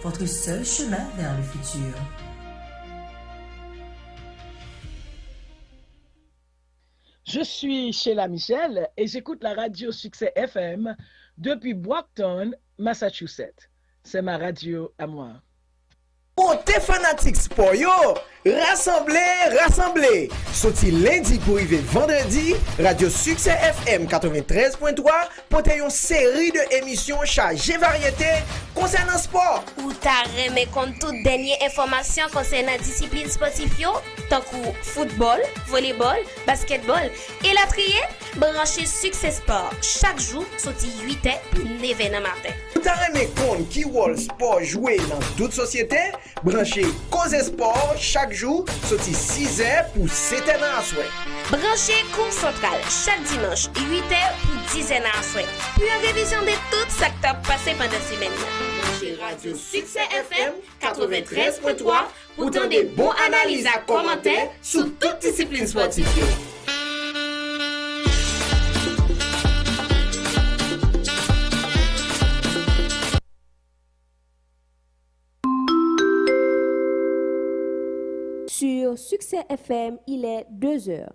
votre seul chemin vers le futur. Je suis Sheila Michel et j'écoute la radio Succès FM depuis Brockton, Massachusetts. C'est ma radio à moi. Côté fanatique sport yo, rassemblez. Sorti lundi pour arriver vendredi, Radio Succès FM 93.3 pour une série de émissions chargées variété concernant sport. Ou ta remet compte toute dernière information concernant discipline sportive yo, tant que football, volleyball, basketball et la trier, branchez Succès Sport chaque jour sorti 8h pour 9h dans matin. Ou ta remet compte qui wall sport joué dans toute société, branchez Cause Sport chaque jour sorti 6h pour 7h dans la soirée. Branchez Cours Central chaque dimanche 8h pour 10h dans la soirée. Puis une révision de tout ça qui t'a passé pendant la semaine. Branchez Radio Succès FM 93.3 pour donner des bons analyses et commentaires sur toute discipline sportive. Sur Succès FM, il est 2h.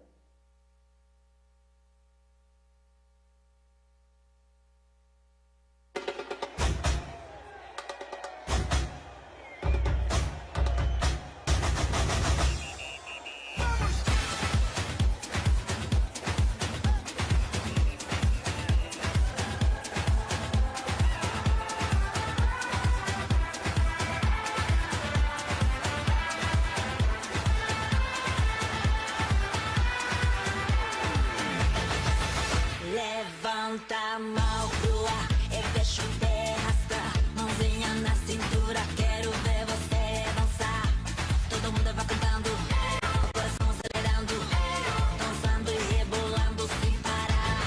Levanta a mão pro ar e fecha o pé, arrasta mãozinha na cintura, quero ver você dançar. Todo mundo vai cantando, coração acelerando, dançando e rebolando sem parar.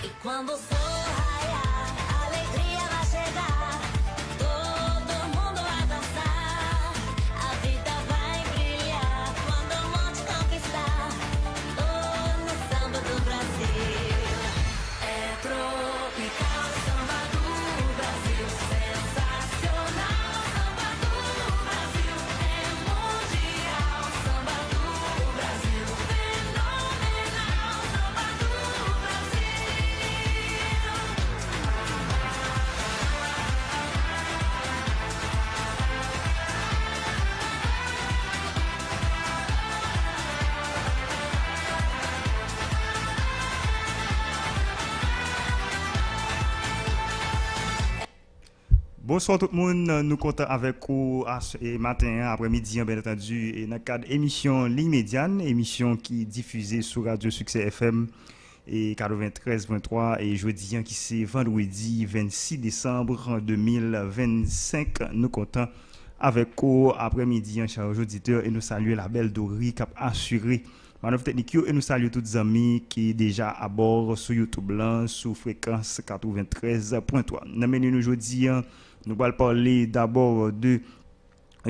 E quando o sol raiar, a alegria vai chegar. Todo mundo vai dançar, a vida vai brilhar quando o monte conquistar. Tô no samba do Brasil. Tropical samba do Brasil, sensacional samba do Brasil, é mundial samba do Brasil, fenomenal samba do Brasil. Bonsoir tout le monde, nous comptons avec vous ce matin, après-midi, bien entendu, et dans le cadre émission Ligne Médiane, émission qui est diffusée sur Radio Succès FM et 93.3 et jeudi qui c'est vendredi 26 décembre 2025. Nous comptons avec vous après-midi, chers auditeurs, et nous saluons la belle Dory qui a assuré manœuvre technique et nous saluons tous les amis qui sont déjà à bord sur YouTube là, sur fréquence 93.3. Nous aujourd'hui nous allons parler d'abord de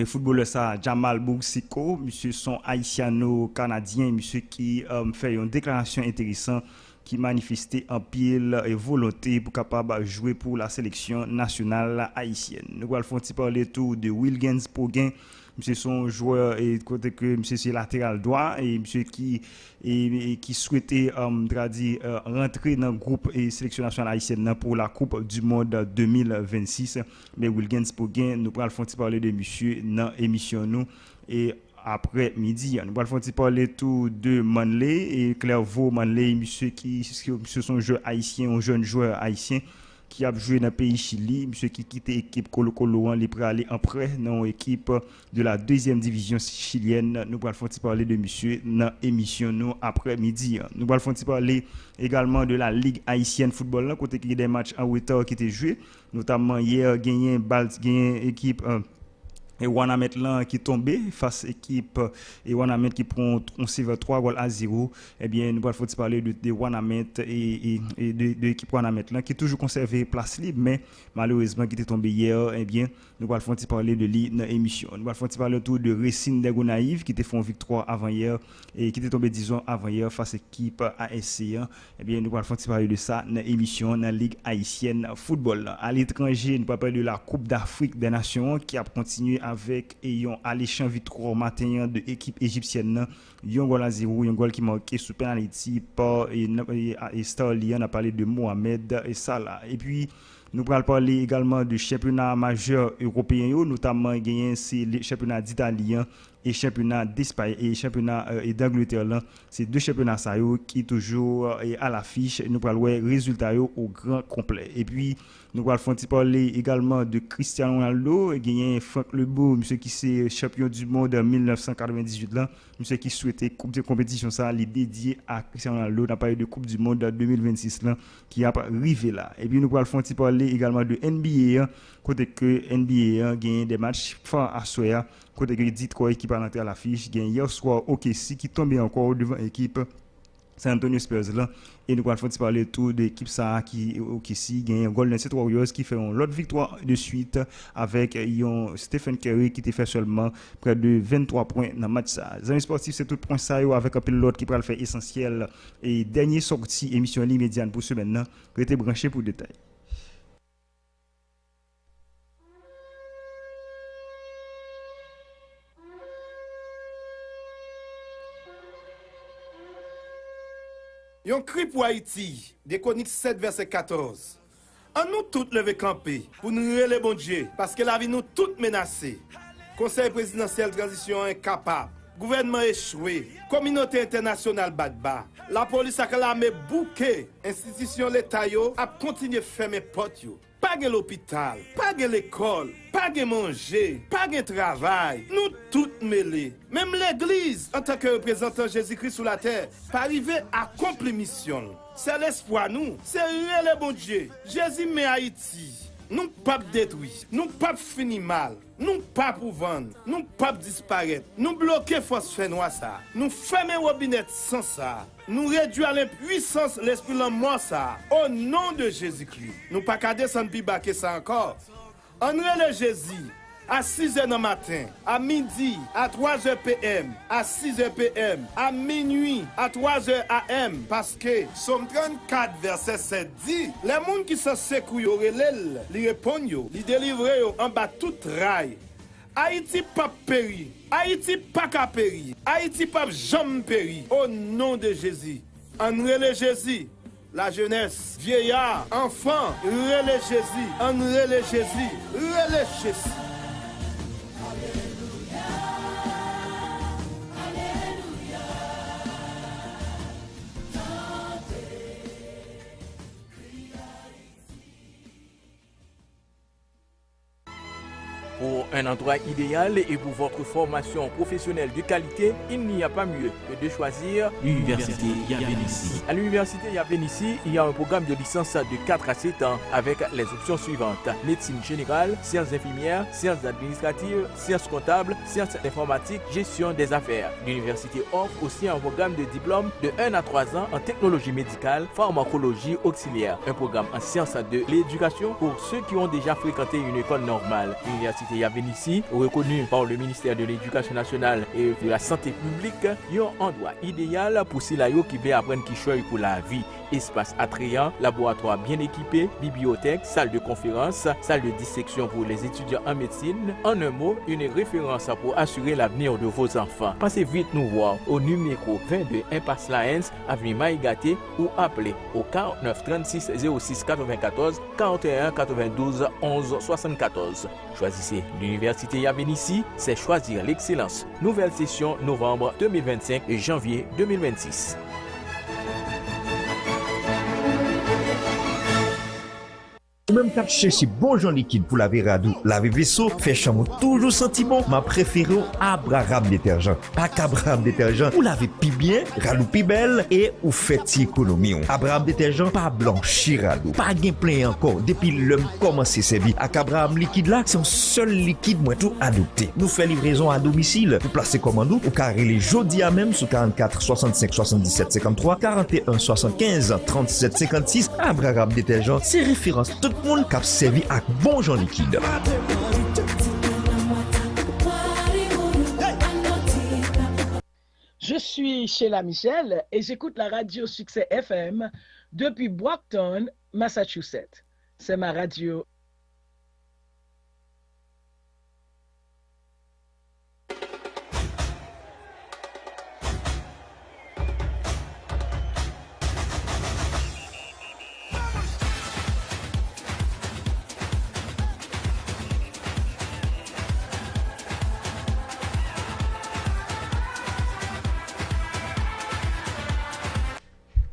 footballeur ça Jamal Boursiko, monsieur son haïtiano-canadien, monsieur qui fait une déclaration intéressante qui manifestait en pile et volonté pour capable jouer pour la sélection nationale haïtienne. Nous allons parler tout de Wilgens Poguin. Monsieur son joueur et côté que monsieur c'est latéral droit et monsieur qui souhaitait rentrer dans le groupe et sélection nationale haïtienne pour la Coupe du monde 2026. Mais Wilgens Poguin nous allons parler de monsieur dans émission nous et après midi nous allons parler tout de Manley et Clairvaux Manley monsieur son joueur haïtien, un jeune joueur haïtien qui a joué dans le pays Chili, monsieur qui quitte l'équipe Colo-Colo, il est aller en prêt dans l'équipe de la deuxième division chilienne. Nous allons parler de monsieur dans l'émission nous après-midi. Nous allons parler également de la Ligue haïtienne football, côté qui des matchs en retard qui étaient joués, notamment hier gagné équipe Et Wanamet là qui tombé face équipe et Wanamet qui prend 3-0. Eh bien nous faut parler de Wanamet et de l'équipe Wanamet là qui toujours conservé place libre mais malheureusement qui était tombé hier. Eh bien nous faut parler de l'émission. Nous faut parler autour de Racine des Gonaïves qui était fait une victoire avant hier et qui était tombé disons avant hier face équipe ASC. Eh bien nous faut parler de ça dans l'émission dans la Ligue haïtienne football. À l'étranger, nous parler de la Coupe d'Afrique des Nations qui a continué avec ayant alléchant victoire matin de l'équipe égyptienne. Un goal à 0, un goal qui marqué sous penalty par et Starley, on a parlé de Mohamed et Salah. Et puis nous allons parler également du championnat majeur européen, notamment c'est le championnat d'Italie et championnat d'Espagne et championnat d'Angleterre. C'est deux championnats qui toujours à l'affiche. Nous allons voir les résultats au grand complet. Et puis nous allons parler également de Cristiano Ronaldo, gagné Franck Leboeuf, monsieur qui c'est champion du monde en 1998 là, monsieur qui souhaitait coupe de compétition ça, les dédié à Cristiano Ronaldo, n'a pas eu de coupe du monde 2026 là qui a arrivé là. Et puis nous allons parler également de NBA, côté que NBA gagne des matchs forts à soir, côté que dit quoi équipe à l'entrée à l'affiche, gagne hier soir OKC qui tombait encore devant équipe San Antonio Spurs là et nous allons parler tout de l'équipe ça qui gagne Golden State Warriors qui fait une autre victoire de suite avec Stephen Curry qui était fait seulement près de 23 points dans le match ça. Les amis sportifs c'est tout point ça avec un pilote qui va le faire essentiel et dernière sortie émission immédiate pour ce maintenant. Restez branchés pour détails. Yon cri pour Haïti, des Chroniques 7 verset 14. En nous toutes lever camper pour nous relever bon Dieu, parce que la vie nous toutes menacée. Conseil présidentiel transition incapable, gouvernement échoué, communauté internationale bas. La police a clamé bouquet, institution l'État yo a continué fermer porte yo. Pas de l'hôpital, pas de l'école, pas de manger, pas de travail. Nous toutes mêlés. Même l'église, en tant que représentant Jésus-Christ sur la terre, pas arriver à accomplir mission. C'est l'espoir nous, c'est le bon Dieu. Jésus met Haïti. Nous pas détruire, nous pas finir mal, nous pas pour vendre, nous pas disparaître, nous bloquer force fait noir ça, nous fermer robinet sans ça, nous réduire l'impuissance l'esprit la mort ça, au nom de Jésus-Christ. Nous pas qu'à descendre plus bas que ça encore. En relève Jésus à 6h du matin, à midi, à 3h PM, à 6h PM, à minuit, à 3h AM. Parce que Somme 34, verset 7 dit, les gens qui sont secoués, ils répondent, ils délivrent en bas tout rail. Haïti pas péri, Haïti pas qu'à péri, Haïti pas jamais péri. Au nom de Jésus, en relève Jésus. La jeunesse, vieillard, enfant, relève Jésus, en relève Jésus, relève Jésus. Pour un endroit idéal et pour votre formation professionnelle de qualité, il n'y a pas mieux que de choisir l'Université Yavénissi. À l'Université Yavénissi, il y a un programme de licence de 4 à 7 ans avec les options suivantes. Médecine générale, sciences infirmières, sciences administratives, sciences comptables, sciences informatiques, gestion des affaires. L'université offre aussi un programme de diplôme de 1 à 3 ans en technologie médicale, pharmacologie auxiliaire. Un programme en sciences de l'éducation pour ceux qui ont déjà fréquenté une école normale. L'Université Yavénissi, reconnu par le ministère de l'Éducation nationale et de la santé publique, y a un endroit idéal pour ceux qui veulent apprendre qui choisit pour la vie. Espace attrayant, laboratoire bien équipé, bibliothèque, salle de conférence, salle de dissection pour les étudiants en médecine. En un mot, une référence pour assurer l'avenir de vos enfants. Passez vite nous voir au numéro 22 Impasse Laens, avenue Maïgaté ou appelez au 49 36 06 94 41 92 11 74. Choisissez l'Université Yavénissi, c'est choisir l'excellence. Nouvelle session novembre 2025 et janvier 2026. ou même quand chercher bon genre liquide pour laver radou, laver vaisseau, faire chambre toujours senti bon, ma préférée Abraham détergent. Pas qu'Abraham détergent, ou laver pi bien, radou pi belle et ou fait économie. Abraham détergent pas blanchir radou, pas gain plein encore depuis l'homme commencé servir. Avec Abraham liquide là, c'est un seul liquide moi tout adopté. Nous fait livraison à domicile pour placer commande ou carré les jodi à même sur 44 65 77 53 41 75 37 56. Abraham détergent, c'est référence tout le monde qui a servi avec bon genre liquide. Je suis Sheila Michel et j'écoute la radio Succès FM depuis Brockton, Massachusetts. C'est ma radio.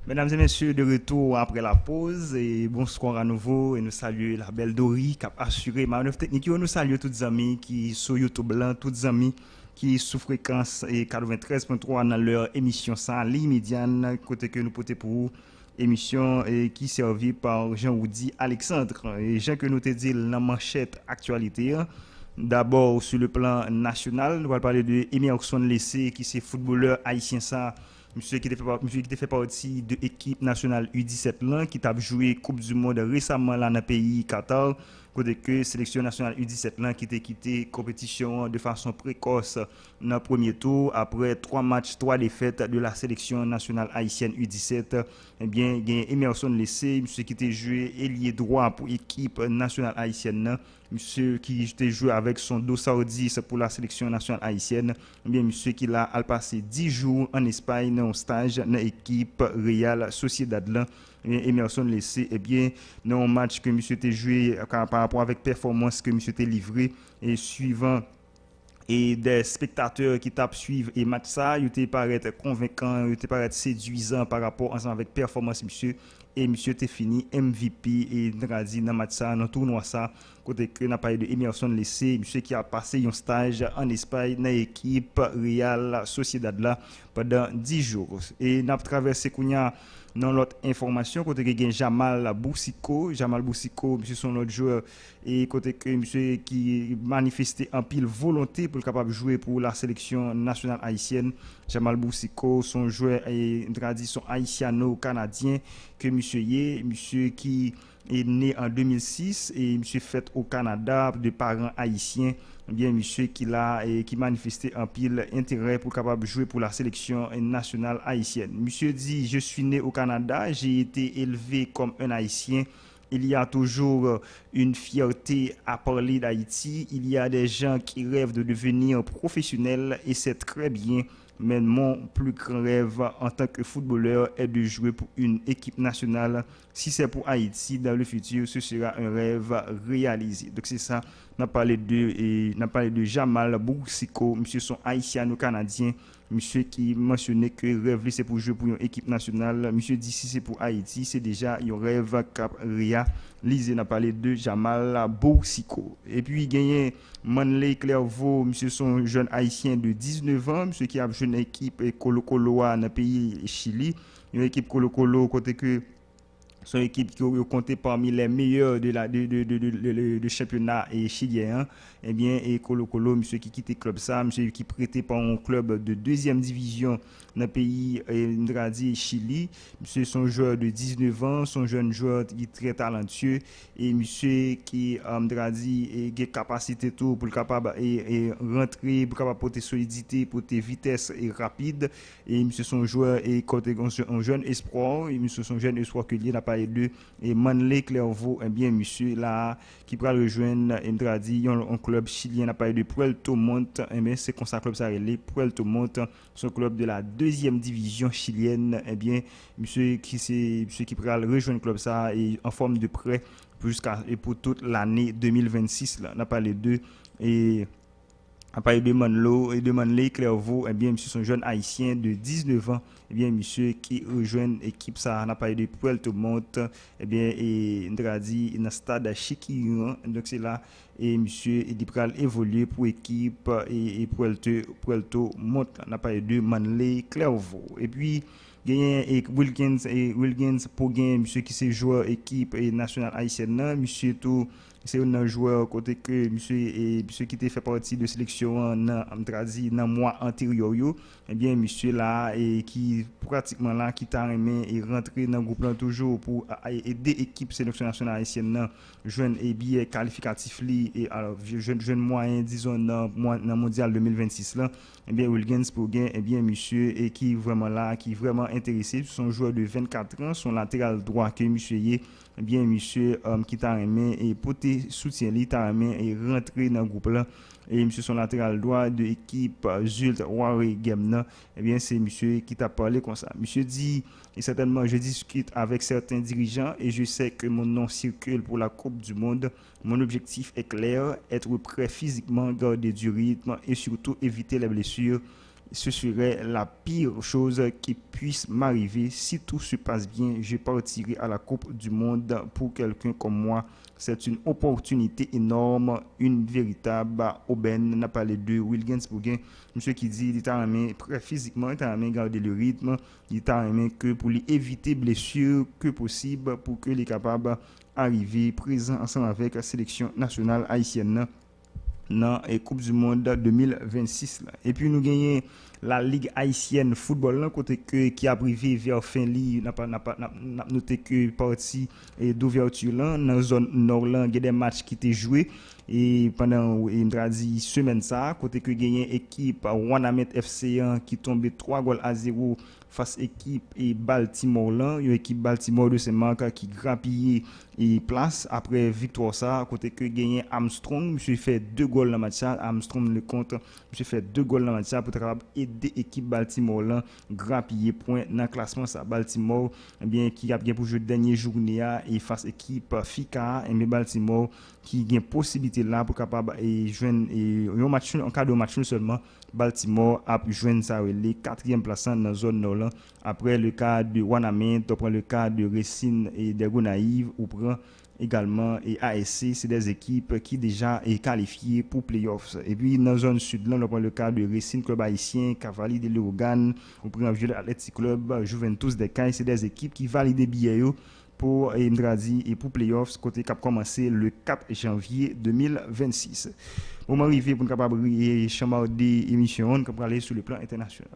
Mesdames et messieurs, de retour après la pause et bonsoir à nouveau et nous saluons la belle Dori qui a assuré manœuvre technique. Nous saluons tous les amis qui sont YouTube blanc, tous les amis qui sous fréquence et 93.3 dans leur émission sans ligne médiane côté que nous portons pour vous émission qui servie par Jean-Woody Alexandre et Jean que nous te dit la manchette actualité. D'abord sur le plan national, nous allons parler de Emerson Lessé qui c'est footballeur haïtien ça. Monsieur qui fait partie de l'équipe nationale U17 là, qui a joué Coupe du Monde récemment là dans le pays Qatar, côté que sélection nationale U17 là qui a quitté compétition de façon précoce dans le premier tour après 3 matchs, 3 défaites de la sélection nationale haïtienne U17. Eh bien, il y a Emerson Lessé, monsieur qui a joué ailier droit pour l'équipe nationale haïtienne là. Monsieur qui a joué avec son dos saoudi pour la sélection nationale haïtienne. Eh bien, monsieur qui a passé 10 jours en Espagne dans un stage dans l'équipe Real Sociedad là. Emerson Lessé, eh bien, dans un match que monsieur a joué par rapport avec performance que monsieur a livré et suivant et des spectateurs qui tapent suivre et match ça, il te paraît convaincant, il te paraît séduisant par rapport ensemble avec performance monsieur et monsieur te fini MVP et Dradi dans match ça dans tournoi ça côté que n'a pas de Emerson Lessé monsieur qui a passé un stage en Espagne dans l'équipe Real Sociedad là pendant 10 jours et n'a traversé Kounia dans l'autre information côté que gagne Jamal Boussiko monsieur son autre joueur et côté que monsieur qui manifestait en pile volonté pour capable jouer pour la sélection nationale haïtienne. Jamal Boussiko son joueur et tradition haïtiano-canadien que monsieur qui est né en 2006 et monsieur fait au Canada de parents haïtiens. Bien monsieur qui manifestait en pile intérêt pour capable jouer pour la sélection nationale haïtienne. Monsieur dit je suis né au Canada, j'ai été élevé comme un haïtien. Il y a toujours une fierté à parler d'Haïti. Il y a des gens qui rêvent de devenir professionnels et c'est très bien. Mais mon plus grand rêve en tant que footballeur est de jouer pour une équipe nationale. Si c'est pour Haïti, dans le futur, ce sera un rêve réalisé. Donc c'est ça, on a parlé de Jamal Boussiko, monsieur son haïtiano-canadien, monsieur qui mentionnait que rêve c'est pour jouer pour une équipe nationale. Monsieur dit si c'est pour Haïti, c'est déjà un rêve cap réalisé. On a parlé de Jamal Boussiko. Et puis il gagné Manley Clairvaux, monsieur son jeune haïtien de 19 ans, monsieur qui a joué une équipe Colo-Colo dans le pays Chili, une équipe Colo-Colo côté que son équipe qui est comptée parmi les meilleurs de championnat chilien. Eh bien, et Colo-Colo, monsieur qui quitte le club ça, monsieur qui prêté par un club de 2e division dans le pays Ndradi Chili. Monsieur son joueur de 19 ans, son jeune joueur qui est très talentueux et monsieur qui Ndradi a capacité tout pour capable et rentrer pour capable porter solidité, porter vitesse et rapide et monsieur son joueur et côté un jeune espoir et monsieur son jeune espoir que il n'a pas de et Manley Clairvaux eh bien monsieur là qui va rejoindre Ndradi un club chilien n'a pas de Puerto Montt eh bien c'est comme ça club ça relé Puerto Montt son club de la 2e division chilienne eh bien monsieur qui va rejoindre le club ça et en forme de prêt pour toute l'année 2026 là on a parlé de et À part de Manlo et de Manley Clairvaux, eh bien, monsieur son jeune haïtien de 19 ans, eh bien, monsieur qui rejoint l'équipe ça, on a parlé de Puerto Montt, eh bien, et on a dit dans le stade Chiquillon, donc c'est là, et monsieur il pral évoluer pour l'équipe et Puerto Montt, on a parlé de Manley Clairvaux. Et puis, gagné Wilkins pour gagner monsieur qui c'est joueur équipe et nationale haïtienne, monsieur tout c'est un joueur côté que monsieur qui était fait partie de sélection dans mois antérieur et bien monsieur là et qui pratiquement là qui t'a aimé et rentrer dans groupe là toujours pour aider équipe sélection nationale haïtienne jeune et billet qualificatif li et alors jeune moyen disons dans mondial 2026 là et bien Wilkins pour gain et bien monsieur et qui vraiment là qui vraiment intéressé son joueur de 24 ans son latéral droit que monsieur y eh bien monsieur qui t'a aimé et porter soutien li t'a aimé et rentrer dans groupe là et monsieur son latéral droit de l'équipe Zult Warri Gemna eh bien c'est monsieur qui t'a parlé comme ça monsieur dit et certainement je discute avec certains dirigeants et je sais que mon nom circule pour la Coupe du Monde. Mon objectif est clair, être prêt physiquement, garder du rythme et surtout éviter les blessures. Ce serait la pire chose qui puisse m'arriver. Si tout se passe bien, je partirai à la Coupe du Monde. Pour quelqu'un comme moi, c'est une opportunité énorme, une véritable aubaine. On a parlé de Wilkins Bouguin, monsieur qui dit il t'a aimé prêt physiquement, il t'a aimé garder le rythme, il t'a aimé que pour lui éviter blessures que possible, pour que les capables arriver présent ensemble avec la sélection nationale haïtienne dans la Coupe du Monde 2026 là. Et puis nous gagnons la Ligue haïtienne football là côté que qui a privé vers fin li n'a noté que partie d'ouverture là dans zone nord là il y a des matchs qui étaient joués et pendant une semaine ça côté que gagné équipe Wanamet FC qui tombait 3-0 face équipe et Baltimore là une équipe Baltimore de Saint-Marc qui grappillé et place après victoire ça côté que gagné Armstrong monsieur fait 2 goals dans match Armstrong le compte monsieur fait 2 goals dans match pour capable aider équipe Baltimore là grappiller point dans classement ça Baltimore eh bien qui a bien pour jouer dernière journée et face équipe Fika et Baltimore qui gagne possibilité là pour capable et joindre un match en cas de match seulement Baltimore a pu joindre ça les 4e plaçant dans zone nord là après le cas de Wanamet on prend le cas de Racine et des Gonaïves ou prend également et ASC c'est des équipes qui déjà est qualifiées pour playoffs et puis dans zone sud là on prend le cas de Racine club haïtien Cavalier de Léogane ou prend Vieux Athletic Club Juventus des Cailles c'est des équipes qui valident billets pour Mdradi et pour playoffs côté cap commencer le 4 janvier 2026. Moment arrivé pour capable chamarder émission on peut aller sur le plan international.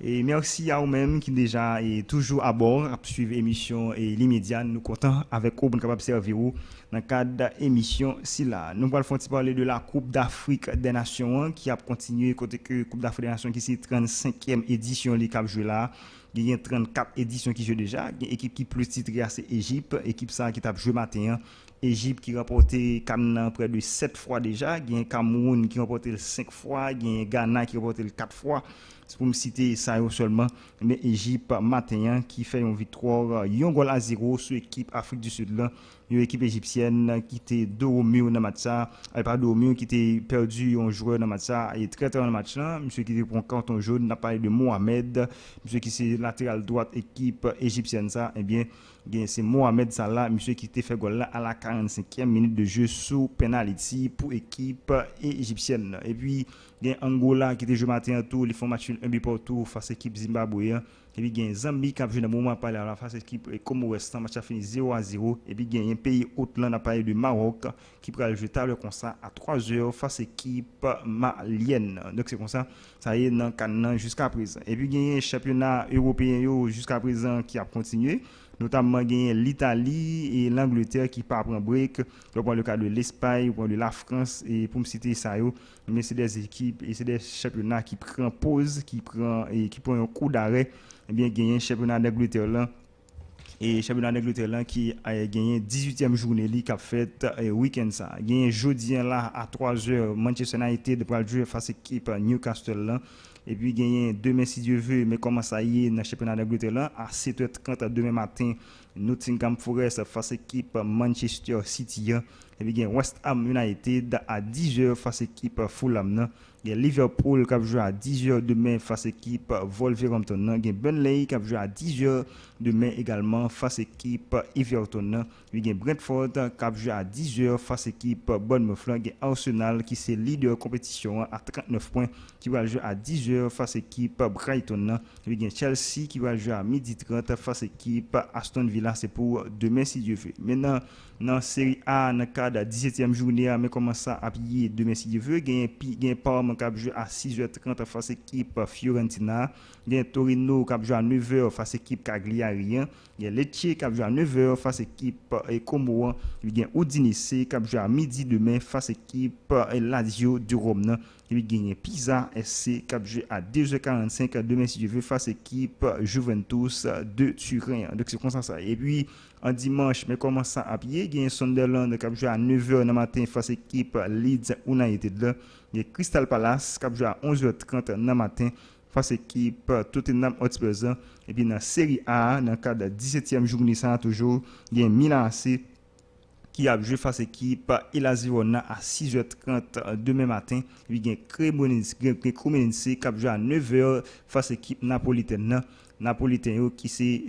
Et merci à vous-même qui déjà est toujours à bord à suivre l'émission et l'immédiat. Nous comptons avec vous pour capable servir dans le cadre d'émission si là. Nous allons parler de la Coupe d'Afrique des Nations qui a continué côté que Coupe d'Afrique des Nations qui c'est 35e édition les cap joué là. Il y a 34 éditions qui jouent déjà. Il y a une équipe qui plus titrée c'est Égypte, équipe ça qui t'a joué matin. Égypte qui remporté Cameroun près de 7 fois déjà, il y a Cameroun qui remporté 5 fois, il y a Ghana qui remporté 4 fois. C'est pour me citer ça seulement, mais Égypte matin qui fait une victoire 1-0 sur l'équipe Afrique du Sud là, une équipe égyptienne qui était 2-0 dans match ça, pas 2-0 qui était perdu un joueur dans match ça, et très dans le match là, monsieur qui était pour carton jaune, n'a parlé de Mohamed, monsieur qui c'est latéral droite équipe égyptienne ça, eh bien c'est Mohamed Salah, monsieur qui était fait goal là à la 45e minute de jeu sous penalty pour équipe égyptienne. Et puis il y a Angola qui était joué matin tout, ils font match 1 partout face à l'équipe zimbabwéenne. Et puis il y a Zambie qui a joué dans le moment parler à la face à l'équipe Comores, match a fini 0-0. Et puis il y a un pays autre là, on a parlé de Maroc qui pourra jouer table comme ça à 3h face à l'équipe malienne. Donc c'est comme ça, ça y est dans le cadre jusqu'à présent. Et puis il y a un championnat européen jusqu'à présent qui a continué. Notamment l'Italie et l'Angleterre qui part prendre break, on prend le cas de l'Espagne, on prend de la France et pour me citer ça mais c'est des équipes et c'est des championnats qui prend pause, qui prend un coup d'arrêt. Et bien gagné championnat d'Angleterre là et championnat d'Angleterre là qui a gagné 18e journée qui a fait week-end ça. Gagné jeudi là à 3h Manchester United pour jouer face à l'équipe Newcastle là. Et puis gagner demain si Dieu veut, mais comment ça y est dans le championnat d'Angleterre là à 7h30 demain matin, Nottingham Forest face équipe Manchester City. Et puis gagne West Ham United à 10h face équipe Fulham. Il y a Liverpool qui va jouer à 10h demain face équipe Wolverhampton. Il y a Burnley qui va jouer à 10h demain également face équipe Everton. Il y a Brentford qui va jouer à 10h face équipe Bournemouth. Il y a Arsenal qui est leader compétition à 39 points qui va jouer à 10h face équipe Brighton. Il y a Chelsea qui va jouer à 12h30 face équipe Aston Villa. C'est pour demain si Dieu veut. Maintenant, dans la série A, dans le cadre de la 17e journée, mais comment ça à piller demain si Dieu veut. Il y a Parme qui va jouer à 6h30 face équipe Fiorentina. Il y a Torino qui va jouer à 9h face équipe Cagliari. Il y a Lecce qui va jouer à 9h face équipe Como. Il y a Udinese qui va jouer à midi demain face équipe Lazio du Rome. Il y a Pisa SC qui va jouer à 2h45 demain si Dieu veut face équipe Juventus de Turin. Donc c'est comme ça. Et puis en dimanche, mais comment ça à pied, il y a Sunderland qui va jouer à 9h le matin face équipe Leeds United. Il y a Crystal Palace qui va jouer à 11h30 le matin face équipe Tottenham Hotspur. Et puis dans la série A, dans le cadre de la 17e journée, ça toujours, il y a Milan AC qui a joué face équipe Hellas Verona à 6h30 demain matin. Il y a Cremonese qui a joué à 9h face équipe napolitaine. Napolitain qui c'est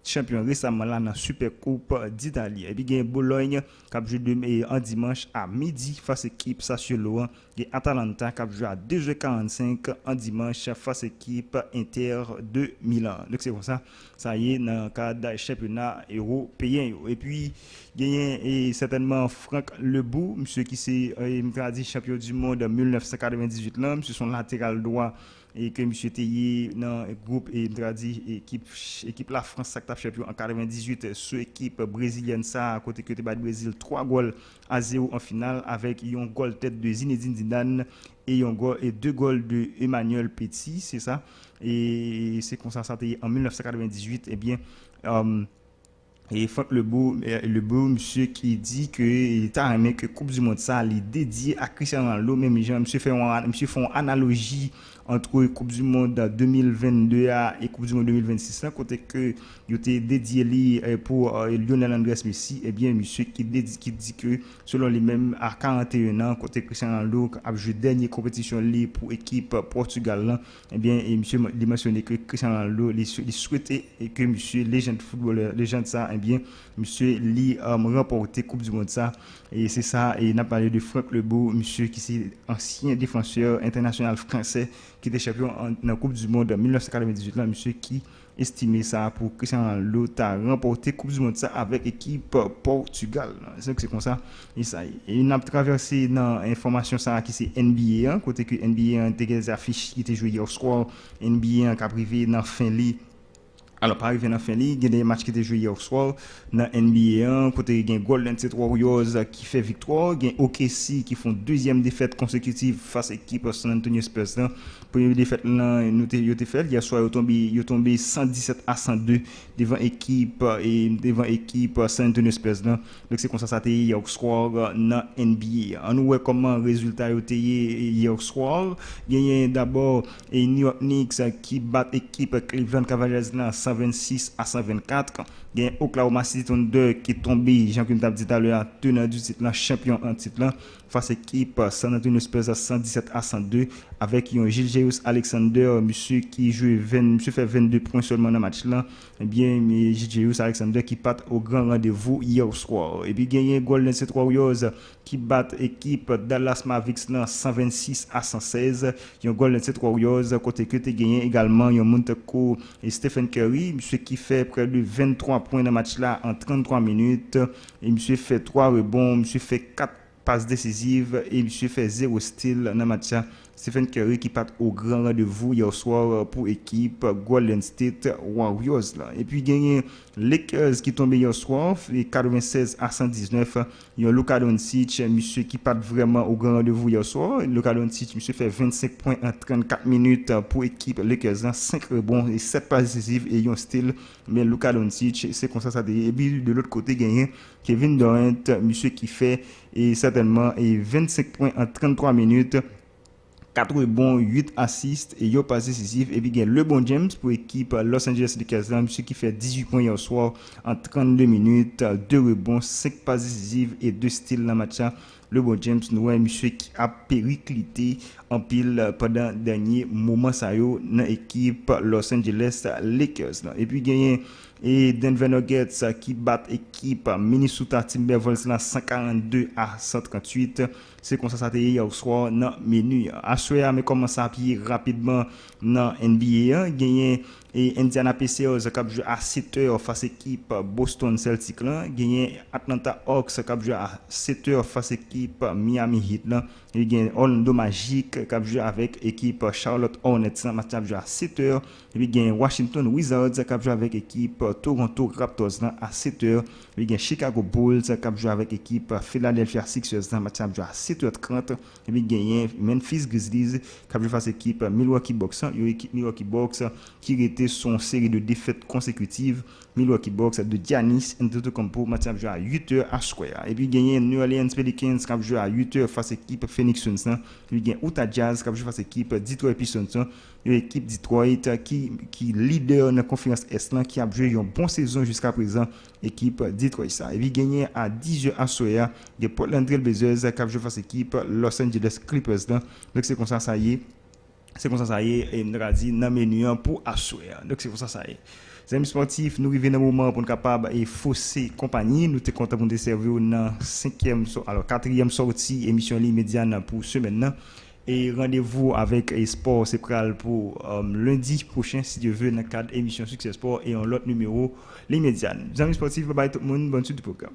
champion récemment là dans Super Coupe d'Italie. Et puis il y a Bologne qui a joué en dimanche à midi face équipe Sassuolo. Il y a Atalanta qui a joué à 2h45 en dimanche face équipe Inter de Milan. Donc c'est comme ça, ça y est dans le cadre du championnat européen. Et puis il y a certainement Franck Lebou, monsieur qui c'est champion du monde en 1998 là, monsieur son latéral droit et que monsieur Teye dans groupe et équipe la France sacta champion en 98 sous équipe brésilienne ça à côté que le Brésil 3-0 en finale avec un goal tête de Zinedine Zidane et un goal et 2 goals de Emmanuel Petit, c'est ça, et c'est comme ça en 1998. Et bien et Franck Lebou monsieur qui dit que il t'a aimé que Coupe du monde ça il dédié à Cristiano Ronaldo, même monsieur font analogie entre Coupe du monde 2022 et Coupe du monde 2026 là, côté que il était dédié pour Lionel Andrés Messi. Et bien monsieur qui dit que selon lui même à 41 ans côté Cristiano Ronaldo a joué dernière compétition pour équipe Portugal là, et bien et monsieur il mentionné que Cristiano Ronaldo il souhaitait que monsieur légende footballeur légende ça, et bien monsieur li remporté Coupe du monde ça, et c'est ça. Et il a parlé de Franck Lebou, monsieur qui c'est ancien défenseur international français qui était champion dans la Coupe du monde en 1998 là, monsieur qui estimait ça pour Cristiano Ronaldo a remporté Coupe du monde ça avec équipe Portugal. C'est comme ça. Et ça et il a traversé dans information ça qui c'est NBA côté que NBA a des affiches qui étaient jouées hier soir, NBA qui a privé dans fin lit. Alors, par exemple, dans la fin de il y a des matchs qui étaient joués hier soir dans NBA 1, côté il y a Golden State Warriors qui fait victoire, il y a OKC qui font deuxième défaite consécutive face à l'équipe San Antonio Spurs. Première défaite là, nous t'ai fait hier soir, ils ont tombé 117-102 devant équipe San Antonio Spurs. Donc c'est comme ça été hier soir dans NBA. On voit comment résultat était hier soir. Il y a d'abord New York Knicks qui bat équipe Cleveland Cavaliers là 126-124. Il y a Oklahoma City Thunder qui est tombé, Jean-Claude t'a dit tout à l'heure, tenant du titre, champion en titre là, face à l'équipe San Antonio Spurs à 117-102 avec un Gilgeous Alexander, monsieur qui joue monsieur fait 22 points seulement dans le match là. Et bien Gilgeous Alexander qui part au grand rendez-vous hier soir. Et puis il y a Golden State Warriors qui bat équipe Dallas Mavericks là 126-116. Il y a Golden State Warriors côté que tu gagné également, il y a Monteko et Stephen Curry, monsieur qui fait près de 23 points dans le match là en 33 minutes, et monsieur fait 3 rebonds, monsieur fait 4 passes décisives et monsieur fait 0 steal dans le match là. Stephen Curry qui part au grand rendez-vous hier soir pour équipe Golden State Warriors là. Et puis gagné Lakers qui tombé hier soir 96-119. Il y a Luka Doncic monsieur qui part vraiment au grand rendez-vous hier soir. Luka Doncic monsieur fait 25 points en 34 minutes pour équipe Lakers, 5 rebonds et 7 passes décisives et un steal. Mais Luka Doncic c'est comme ça et puis de l'autre côté gagné Kevin Durant monsieur qui fait et certainement 25 points en 33 minutes 4 rebonds, 8 assists et yo passe décisif. Et puis, il y a LeBron James pour l'équipe Los Angeles Lakers, monsieur qui fait 18 points hier soir en 32 minutes, 2 rebonds, 5 passes décisives et 2 steals dans le match. LeBron James, nous un monsieur qui a périclité en pile pendant dernier moment ça yo dans l'équipe Los Angeles Lakers. Et puis, gagné et Denver Nuggets qui bat équipe Minnesota Timberwolves 142-138. C'est comme ça hier soir dans menu. Assoya mais commence à pied rapidement dans NBA. Gagné et Indiana Pacers qui joue à 7h face équipe Boston Celtics là. Gagné Atlanta Hawks qui joue à 7h face équipe Miami Heat là. Et gagné Orlando Magic qui joue avec équipe Charlotte Hornets là. Match joue à 7h. Et puis gagné Washington Wizards qui joue avec équipe Toronto Raptors là à 7h. Et gagné Chicago Bulls qui joue avec équipe Philadelphia Sixers là. Match joue à 7h30. Et puis gagné Memphis Grizzlies qui joue face équipe Milwaukee Bucks. Yo équipe Milwaukee Bucks qui était son série de défaites consécutives. Milwaukee Bucks de Giannis Antetokounmpo match joue à 8h à Square. Et puis gagné New Orleans Pelicans qui joue à 8h face équipe Phoenix Suns. Puis gagné Utah Jazz qui joue face équipe Detroit Pistons. Une équipe Detroit qui leader dans la conférence Est qui a joué une bonne saison jusqu'à présent, équipe Detroit ça. Et puis gagné à 10h à Square, il y a Portland Trail Blazers qui a joué face équipe Los Angeles Clippers. Donc c'est comme ça y est. C'est comme ça y est et nous a dit dans menu pour assurer. Donc c'est comme ça y est. Les amis sportifs, nous arrivons dans un moment pour nous capable et fausser compagnie. Nous sommes contents pour nous servir dans 4e sortie émission médiane pour semaine. Et rendez-vous avec Sport Sepral pour lundi prochain, si Dieu veut, dans le cadre émission Succès Sport et en l'autre numéro, les médianes. Les amis sportifs, bye bye tout le monde, bonne suite du programme.